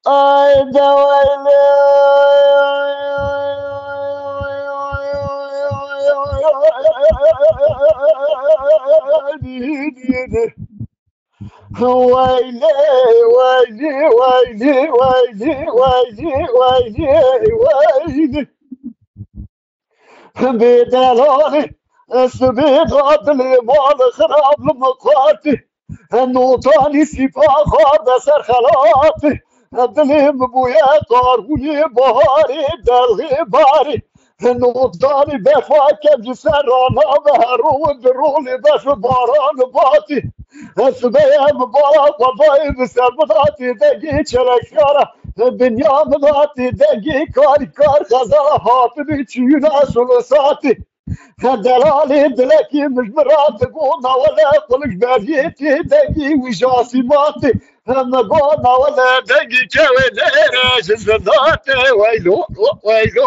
Ay da ويلي ويلي ويلي ويلي ويلي ويلي ويلي ويلي بدلالي السبيد عدلي مال خراب المقاتي النوطاني سفاح خارد سر خلاتي الدليم بويا قاروني بهاري دلغي باري النوطاني بفاكم جسرانا بهرو درولي بف باران باتي السبيم بارا وضاي بسربطاتي دقي چلكارا بنيامناتي دقي كار كار خزا حاطبي چينا سلساتي دلالي دلكي مش مرات قونا ولا قلش بريتي دقي وجاسماتي اما قونا ولا دقي كويدير جزناتي ويلو ويلو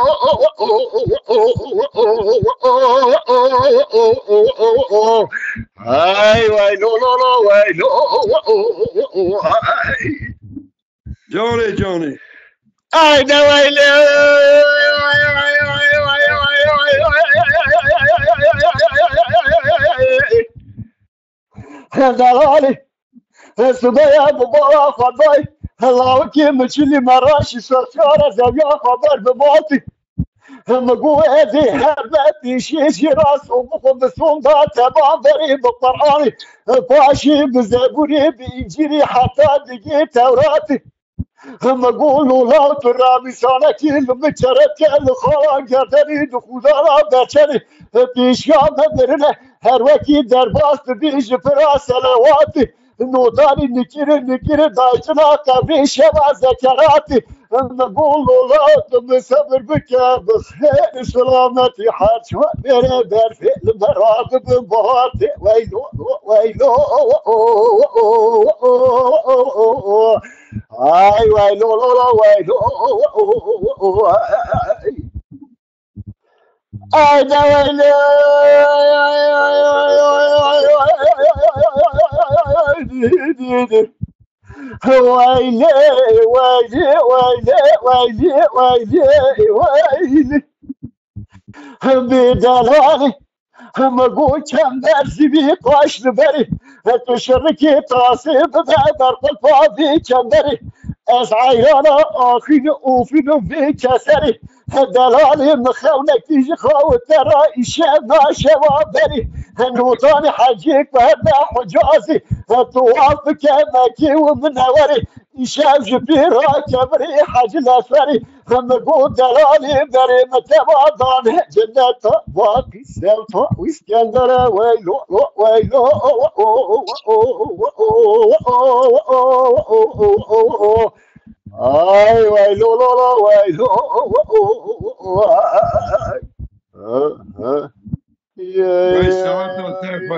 هاي ويلو لولو ويلو Johnny. I know I live. دلالي السبيا ببارا خداي هلاو كيم تشيلي مراشي سكارة زبيا خبر بباطي مقوة دي هربتي شيشي راس ومخب الصندة تبع بري بالقرآن فاشي بزبوري بإنجيلي حتى دقي توراتي هم قولوا لا ترى بسانك المتشرك الخلا قدري دخولا بچني بيشيان برنه هر وكي درباست بيج فراس سلواتي نوتاني نكير دايتنا قبري شبع ذكراتي هم قولوا لا تمسبر بك بخير سلامتي حاج وبري برفي المراد ببهاتي ويلو ويلو ay way lo lo lo way lo ay da way lo ويلي ويلي ويلي ويلي ويلي ويلي بدلالي هم اقول كم درسي بي قاش ببري تشركي تاسي ببعبر قلبي كم بري اسعيانا اخين اوفين في كسري دلالي مخونك تيجي خاوة ترى إشانا شوابري نوطاني حجيك بهنا حجازي توافق مكي ومنوري إشاف جبيرا كبري حج الأسفري هم قول دلالي بري متبادان جنة باقي سلطة واسكندر ويلو ويلو ay ويلو لولا ويلو Vai salvar teu tempo,